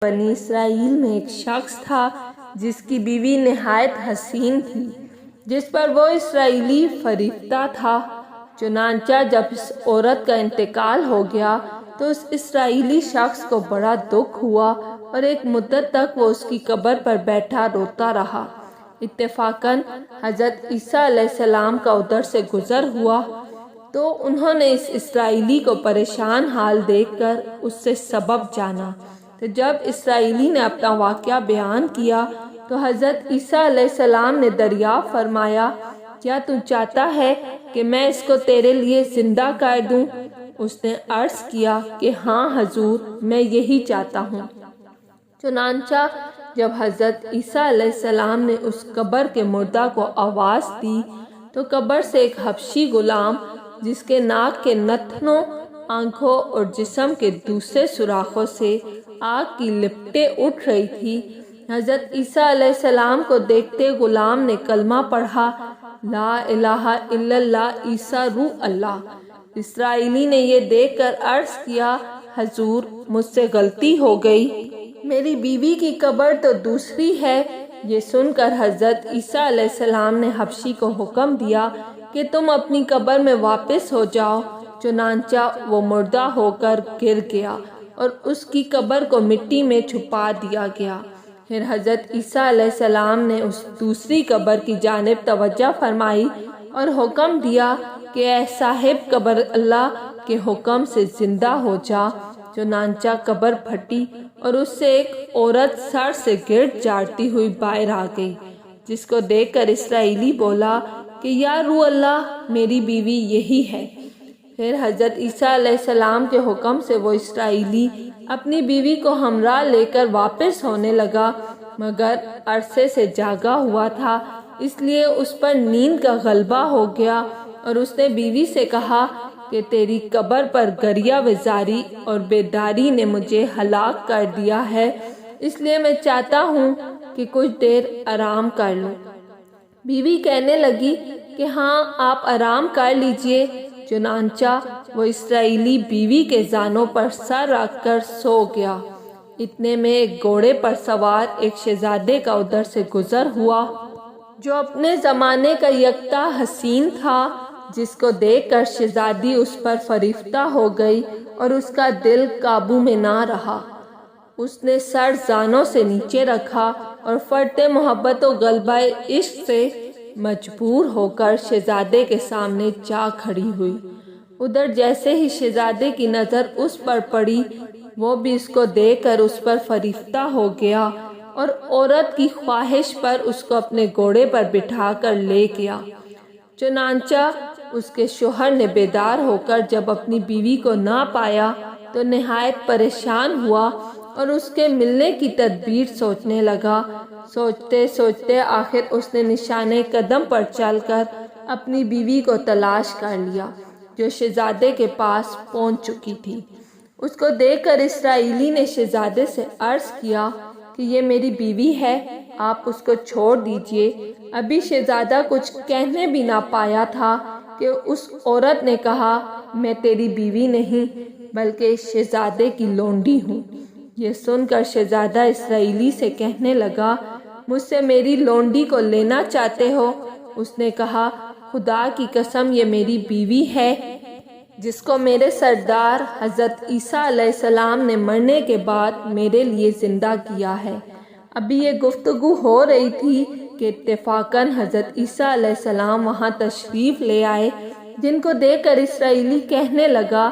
بنی اسرائیل میں ایک شخص تھا جس کی بیوی نہایت حسین تھی، جس پر وہ اسرائیلی فریفتہ تھا۔ چنانچہ جب اس عورت کا انتقال ہو گیا تو اس اسرائیلی شخص کو بڑا دکھ ہوا اور ایک مدت تک وہ اس کی قبر پر بیٹھا روتا رہا۔ اتفاقاً حضرت عیسیٰ علیہ السلام کا ادھر سے گزر ہوا تو انہوں نے اس اسرائیلی کو پریشان حال دیکھ کر اس سے سبب جانا۔ تو جب اسرائیلی نے اپنا واقعہ بیان کیا تو حضرت عیسیٰ علیہ السلام نے دریافت فرمایا، کیا تو چاہتا ہے کہ میں اس کو تیرے لیے زندہ کر دوں؟ اس نے عرض کیا کہ ہاں حضور، میں یہی چاہتا ہوں۔ چنانچہ جب حضرت عیسیٰ علیہ السلام نے اس قبر کے مردہ کو آواز دی تو قبر سے ایک حبشی غلام جس کے ناک کے نتنوں، آنکھوں اور جسم کے دوسرے سوراخوں سے آگ کی لپٹیں اٹھ رہی تھی، حضرت عیسیٰ علیہ السلام کو دیکھتے غلام نے کلمہ پڑھا، لا الہ الا اللہ عیسیٰ روح اللہ۔ اسرائیلی نے یہ دیکھ کر عرض کیا، حضور مجھ سے غلطی ہو گئی، میری بیوی کی قبر تو دوسری ہے۔ یہ سن کر حضرت عیسیٰ علیہ السلام نے حبشی کو حکم دیا کہ تم اپنی قبر میں واپس ہو جاؤ۔ چنانچہ وہ مردہ ہو کر گر گیا اور اس کی قبر کو مٹی میں چھپا دیا گیا۔ پھر حضرت عیسیٰ علیہ السلام نے اس دوسری قبر کی جانب توجہ فرمائی اور حکم دیا کہ اے صاحب قبر، اللہ کے حکم سے زندہ ہو جا۔ چنانچہ قبر پھٹی اور اس سے ایک عورت سر سے گرد جاڑتی ہوئی باہر آ گئی، جس کو دیکھ کر اسرائیلی بولا کہ یا روح اللہ، میری بیوی یہی ہے۔ پھر حضرت عیسیٰ علیہ السلام کے حکم سے وہ اسرائیلی اپنی بیوی کو ہمراہ لے کر واپس ہونے لگا، مگر عرصے سے جاگا ہوا تھا، اس لیے اس پر نیند کا غلبہ ہو گیا اور اس نے بیوی سے کہا کہ تیری قبر پر گریہ وزاری اور بیداری نے مجھے ہلاک کر دیا ہے، اس لیے میں چاہتا ہوں کہ کچھ دیر آرام کر لوں۔ بیوی کہنے لگی کہ ہاں آپ آرام کر لیجئے۔ چنانچہ وہ اسرائیلی بیوی کے زانوں پر سر رکھ کر سو گیا۔ اتنے میں ایک گھوڑے پر سوار ایک شہزادے کا ادھر سے گزر ہوا جو اپنے زمانے کا یکتا حسین تھا، جس کو دیکھ کر شہزادی اس پر فریفتہ ہو گئی اور اس کا دل قابو میں نہ رہا۔ اس نے سر زانوں سے نیچے رکھا اور فرط محبت و غلبہ عشق سے مجبور ہو کر شہزادے کے سامنے جا کھڑی ہوئی۔ ادھر جیسے ہی شہزادے کی نظر اس پر پڑی، وہ بھی اس کو دیکھ کر اس پر فریفتہ ہو گیا اور عورت کی خواہش پر اس کو اپنے گھوڑے پر بٹھا کر لے گیا۔ چنانچہ اس کے شوہر نے بیدار ہو کر جب اپنی بیوی کو نہ پایا تو نہایت پریشان ہوا اور اس کے ملنے کی تدبیر سوچنے لگا۔ سوچتے سوچتے آخر اس نے نشانے قدم پر چل کر اپنی بیوی کو تلاش کر لیا، جو شہزادے کے پاس پہنچ چکی تھی۔ اس کو دیکھ کر اسرائیلی نے شہزادے سے عرض کیا کہ یہ میری بیوی ہے، آپ اس کو چھوڑ دیجئے۔ ابھی شہزادہ کچھ کہنے بھی نہ پایا تھا کہ اس عورت نے کہا، میں تیری بیوی نہیں بلکہ شہزادے کی لونڈی ہوں۔ یہ سن کر شہزادہ اسرائیلی سے کہنے لگا، مجھ سے میری لونڈی کو لینا چاہتے ہو؟ اس نے کہا، خدا کی قسم یہ میری بیوی ہے جس کو میرے سردار حضرت عیسیٰ علیہ السلام نے مرنے کے بعد میرے لیے زندہ کیا ہے۔ ابھی یہ گفتگو ہو رہی تھی کہ اتفاقاً حضرت عیسیٰ علیہ السلام وہاں تشریف لے آئے، جن کو دیکھ کر اسرائیلی کہنے لگا،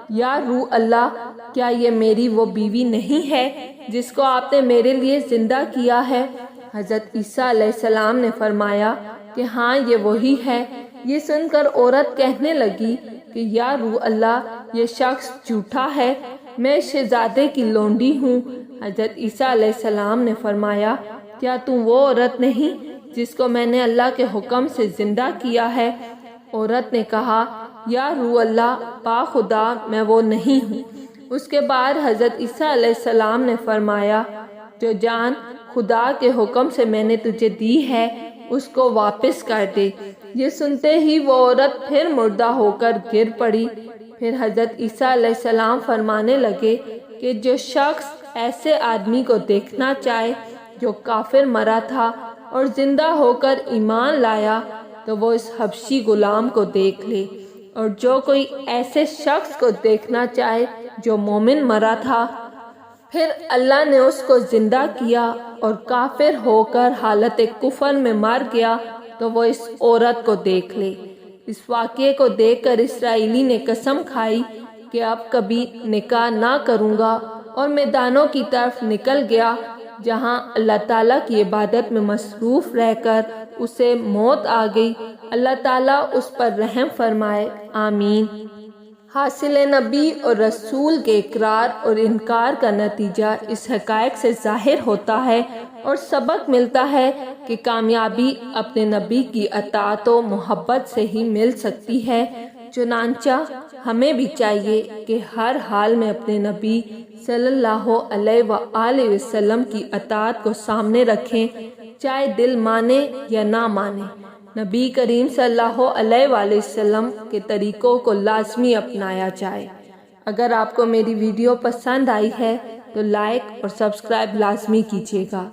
یا روح اللہ، کیا یہ میری وہ بیوی نہیں ہے جس کو آپ نے میرے لیے زندہ کیا ہے؟ حضرت عیسیٰ علیہ السلام نے فرمایا کہ ہاں یہ وہی ہے۔ یہ سن کر عورت کہنے لگی کہ یا روح اللہ، یہ شخص جھوٹا ہے، میں شہزادے کی لونڈی ہوں۔ حضرت عیسیٰ علیہ السلام نے فرمایا، کیا تم وہ عورت نہیں جس کو میں نے اللہ کے حکم سے زندہ کیا ہے؟ عورت نے کہا، یا روح اللہ، با خدا میں وہ نہیں ہوں۔ اس کے بعد حضرت عیسیٰ علیہ السلام نے فرمایا، جو جان خدا کے حکم سے میں نے تجھے دی ہے اس کو واپس کر دے۔ یہ سنتے ہی وہ عورت پھر مردہ ہو کر گر پڑی۔ پھر حضرت عیسیٰ علیہ السلام فرمانے لگے کہ جو شخص ایسے آدمی کو دیکھنا چاہے جو کافر مرا تھا اور زندہ ہو کر ایمان لایا تو وہ اس حبشی غلام کو دیکھ لے، اور جو کوئی ایسے شخص کو دیکھنا چاہے جو مومن مرا تھا پھر اللہ نے اس کو زندہ کیا اور کافر ہو کر حالت کفر میں مر گیا تو وہ اس عورت کو دیکھ لے۔ اس واقعے کو دیکھ کر اسرائیلی نے قسم کھائی کہ اب کبھی نکاح نہ کروں گا، اور میدانوں کی طرف نکل گیا جہاں اللہ تعالیٰ کی عبادت میں مصروف رہ کر اسے موت آ گئی۔ اللہ تعالیٰ اس پر رحم فرمائے، آمین۔ حاصل نبی اور رسول کے اقرار اور انکار کا نتیجہ اس حقائق سے ظاہر ہوتا ہے اور سبق ملتا ہے کہ کامیابی اپنے نبی کی اطاعت و محبت سے ہی مل سکتی ہے۔ چنانچہ ہمیں بھی چاہیے کہ ہر حال میں اپنے نبی صلی اللہ علیہ وآلہ وسلم کی اطاعت کو سامنے رکھیں، چاہے دل مانے یا نہ مانے۔ نبی کریم صلی اللہ علیہ وآلہ وسلم کے طریقوں کو لازمی اپنایا جائے۔ اگر آپ کو میری ویڈیو پسند آئی ہے تو لائک اور سبسکرائب لازمی کیجیے گا۔